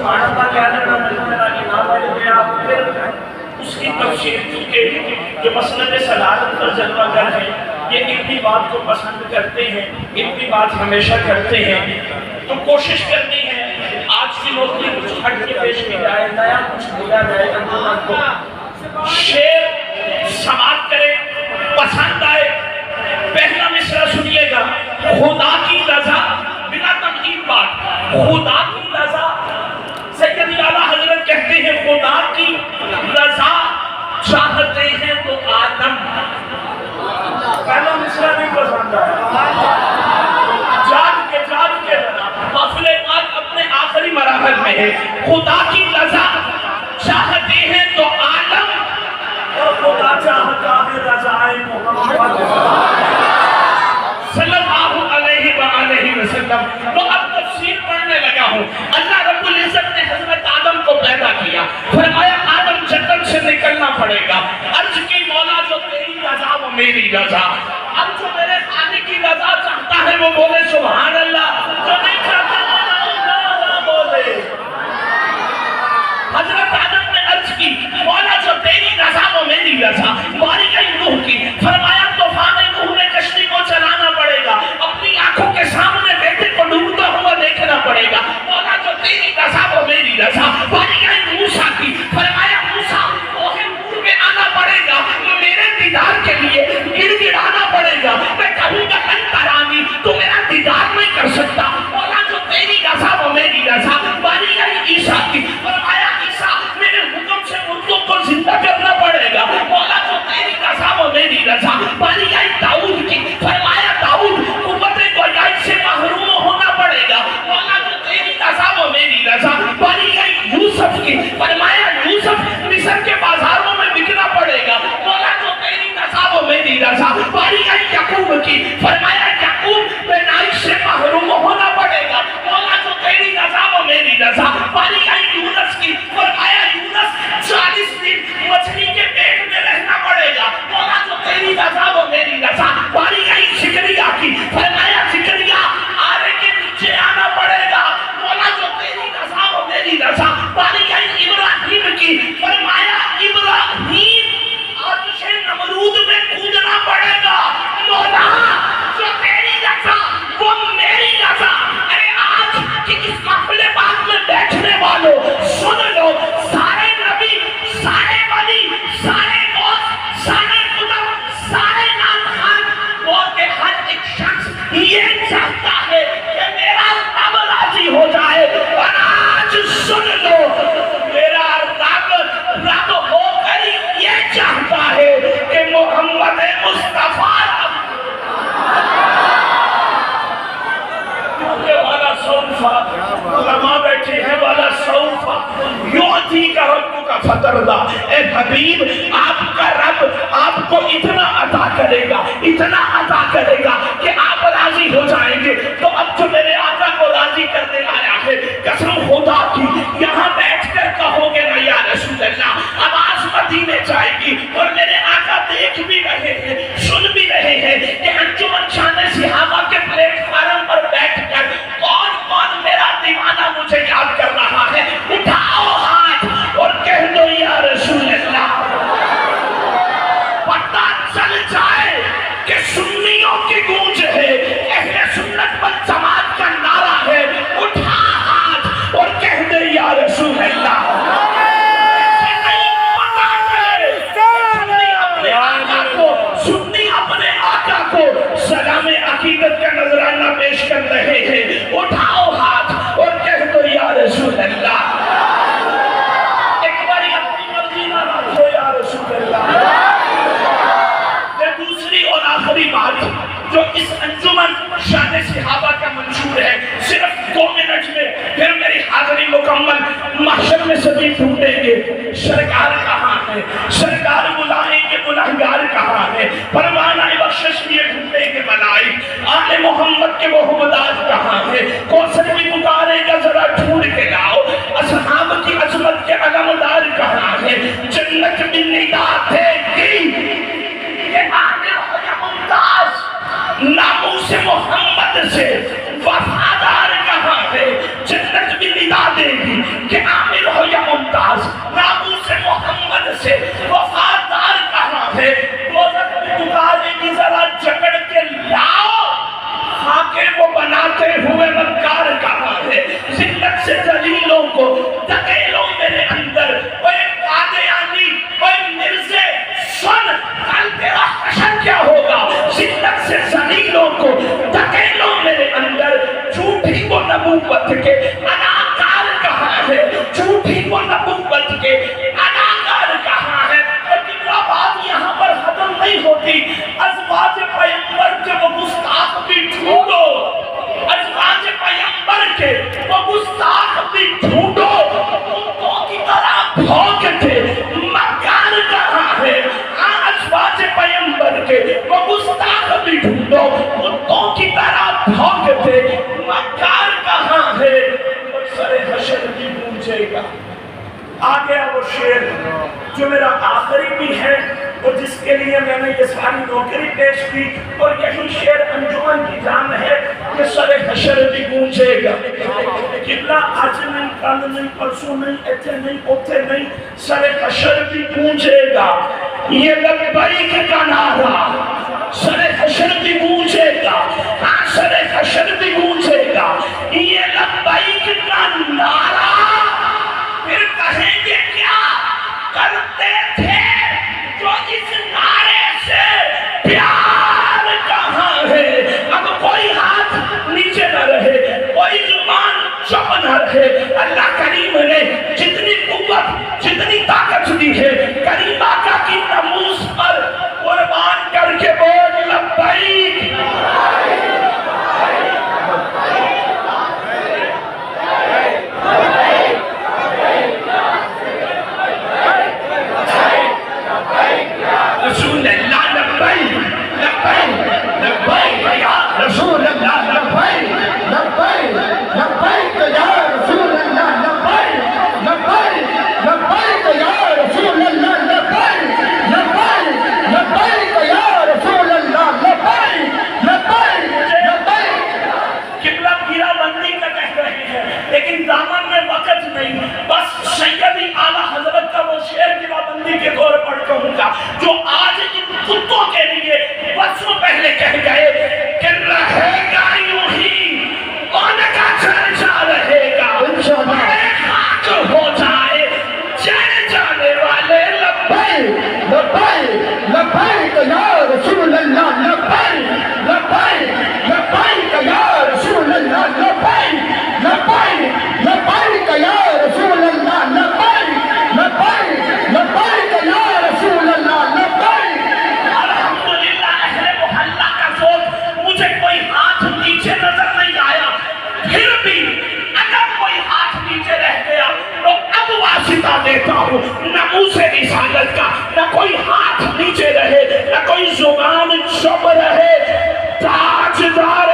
سبحان اللہ کہنے لگا میرا انعام مل گیا. پھر اس کی تفسیر چونکہ جو مسند صدارت پر جلوہ گر ہے یہ اتنی بات کو پسند کرتے ہیں, اتنی بات ہمیشہ کرتے ہیں, تو کوشش کرنی ہے آج کی نوکری کچھ ہٹ کے پیش کی جائے, نیا کچھ بولا جائے انجمن کو. شعر سماعت کرے, پسند آئے. پہلا مصرع سنیے گا. خدا کی رضا, بنا تمہید بات, خدا کی رضا. سید اعلیٰ حضرت کہتے ہیں خدا کی رضا چاہتے ہیں تو آدم. پہلا مصرع نہیں پسند آیا, جاگ کے قافلے پاک اپنے آخری مراحل میں ہے. خدا کی رضا چاہتے ہیں تو عالم, اور خدا چاہتا ہے رضائے محمد صلی اللہ علیہ وآلہ وسلم. تو اب تفسیر پڑھنے لگا ہوں. اللہ رب العزت نے حضرت آدم کو پیدا کیا, فرمایا آدم جنت سے نکلنا پڑے گا. عرض کی مولا جو تیری رضا وہ میری رضا. اب جو میرے خالق کی رضا چاہتا ہے وہ بولے سبحان اللہ, جو نہیں چاہتا نہ بولے. حضرت آدم نے عرض کی مولا جو تیری رضا وہ میری رضا. باری گئی نوح کی, فرمایا طوفان نوح میں کشتی کو چلانا پڑے گا, اپنی آنکھوں کے سامنے بیٹے کو ڈوبتا ہوا دیکھنا پڑے گا. مولا جو تیری رضا وہ میری رضا. باری گئی موسیٰ کی, فرمایا موسیٰ کوہ نور میں آنا پڑے گا, تو میرے دیدار کے لیے گڑ گڑانا پڑے گا. میں کہوں گا کل ترانی, تو میرا دیدار نہیں کر سکتا. مولا جو تیری رضا وہ میری رضا. باری گئی عیسیٰ کی, فرمایا عیسیٰ میرے حکم سے مردوں کو زندہ کرنا پڑے گا. مولا جو تیری رضا وہ میری رضا. باری گئی داؤد کی, فرمایا داؤد قوت گویائی سے محروم ہونا پڑے گا. مولا جو تیری رضا وہ میری رضا. باری گئی یوسف کی, فرمایا یوسف مصر کے بازاروں میں بکنا پڑے گا. مولا جو تیری رضا وہ میری رضا. باری گئی یعقوب کی, فرمایا یعقوب پیدائش سے محروم ہونا پڑے گا. مولا جو تیری رضا وہ میری رضا. باری گئی یونس کی, فرمایا یونس 40 دن مچھلی کے پیٹ میں رہنا پڑے گا. مولا جو تیری رضا وہ میری رضا. باری گئی زکریا کی, فرمایا زکریا آرے کے نیچے آنا پڑے گا. مولا جو تیری رضا وہ میری رضا. باری گئی ابراہیم کی, فرمایا ابراہیم آتش نمرود میں کودنا پڑے گا. مولا جو تیری رضا وہ میری رضا. ارے آج کہ اس قافلے پاک میں بیٹھنے والوں سن لو, سارے نبی, سارے ولی, سارے دوست, سارے خدا, سارے نام خان اور کہ ہر ایک شخص یہ چاہتا ہے کہ میرا رب راضی ہو جائے. اور آج سن لو, میرا رب ہو کر یہ چاہتا ہے کہ محمد مصطفیٰ والا سوفا, علماء بیٹھے ہیں والا سوفا یوتی کا رب کا فتردہ. اے حبیب آپ کا رب آپ کو اتنا عطا کرے گا, اتنا عطا کرے گا کہ آپ راضی ہو جائیں گے. تو اب جو میرے آقا کو راضی کرنے آیا ہے, قسم خدا کی یہاں بیٹھ کر کہو گے نا یا رسول اللہ, آواز مدینے جائے گی. اور میرے آقا دیکھ بھی رہے ہیں, سن بھی رہے ہیں کہ انجمن شان صحابہ کے پلیٹ فارم پر بیٹھ کر کون کون میرا دیوانہ مجھے یاد کر رہا ہے. اٹھاؤ ہاتھ اور کہہ دو یا رسول اللہ. پتہ چل جائے کہ سنیوں کی گونج ہے, اہل سنت والجماعت کا نعرہ ہے. اٹھا ہاتھ اور کہہ دے یا رسول اللہ. سنی اپنے آقا کو سلام عقیدت کا نذرانہ پیش کر رہے ہیں. اٹھاؤ ہاتھ اور کہہ دو یا رسول اللہ. ایک باری اپنی مرضی نہ رکھو یا رسول اللہ. یہ دوسری اور آخری بات جو اس انجمن شان صحابہ کا منشور ہے, صرف 2 منٹ میں پھر میری حاضری مکمل. محشر میں سبھی ڈھونڈیں گے سرکار کہاں ہے, سرکار بلائیں گے گنہگار کہاں ہے, پروانہ بخشش لیے ڈھونڈیں گے ملائک. آل محمد کے وہ حمدات کہاں ہے, کوثر بھی پکارے گا ذرا ڈھونڈ کے لاؤ. اصحاب کی عظمت کے علمدار کہاں ہے, جنت میں ندا دے گی. یہ عامر ہو یا ممتاز, ناموس محمد سے وفادار کہاں ہے, جنت بھی ندا دے گی کہ کو نبوت کے اداکار کہا ہے، جھوٹی کو نبوت کے اداکار کہا ہے۔ لیکن یہ بات یہاں پر ختم نہیں ہوتی، ازواج پیغمبر کے وہ گستاخ بھی ڈھونڈو، ازواج پیغمبر کے وہ گستاخ بھی ڈھونڈو، کتوں کی طرح بھونکتے مکار کہاں ہے؟ ازواج پیغمبر کے وہ گستاخ بھی ڈھونڈو، کتوں کی طرح بھونکتے مکار کہاں ہے؟ سر حشر بھی پوچھے گا۔ آگے وہ شعر جو میرا آخری بھی ہے اور جس کے لیے میں نے یہ ساری نوکری پیش کی، اور یہی شعر انجمن کی جان ہے کہ سر حشر بھی پوچھے گا۔ قبلہ آج نہیں، کل نہیں، پرسوں نہیں، ایتھے نہیں، اوتھے نہیں، سر حشر بھی پوچھے گا۔ یہ لبیک کا نعرہ سر حشر بھی پوچھے گا، ہاں سر حشر بھی پوچھے گا۔ یہ لبیک کا نعرہ پھر کہیں گے کیا کرتے تھے جو اس نعرے سے پیار کہاں ہے؟ اب کوئی ہاتھ نیچے نہ رہے، کوئی زبان چپ نہ رہے۔ اللہ کریم نے جتنی قوت جتنی طاقت دی ہے کریمہ کا کی ناموس پر قربان کر کے بول لبیک رسول اللہ لبیک لبیک لبیک یا رسول اللہ لبیک لبیک لبیک یا رسول اللہ لبیک لبیک لبیک یا رسول اللہ لبیک لبیک لبیک یا رسول اللہ لبیک لبیک لبیک۔ قبلہ گیرہ بندی کا کہہ رہے ہیں لیکن دامن میں وقت نہیں، بس سیدی اعلیٰ حضرت کا وہ شعر گیرہ بندی کے طور پر کہوں گا جو آج ان کتوں کے لیے برسوں پہلے کہہ گئے کہ رہے گا یوں ہی ان کا چرچا رہے گا، بڑے خاک ہو جائے چین جانے والے لبیک لبیک لبیک یا رسول اللہ لبیک لبیک لبیک یا رسول اللہ لبیک لبیک لبیک یا رسول اللہ لبیک لبیک لبیک یا رسول اللہ لبیک۔ الحمدللہ اہل محلہ کا صوت مجھے کوئی ہاتھ نیچے نظر نہیں آیا، پھر بھی اگر کوئی ہاتھ نیچے رہ گیا تو اب واسطہ دیتا ہوں ناموس رسالت کا، نہ کوئی ہاتھ نیچے رہے نہ کوئی زبان چپ رہے، تاجدار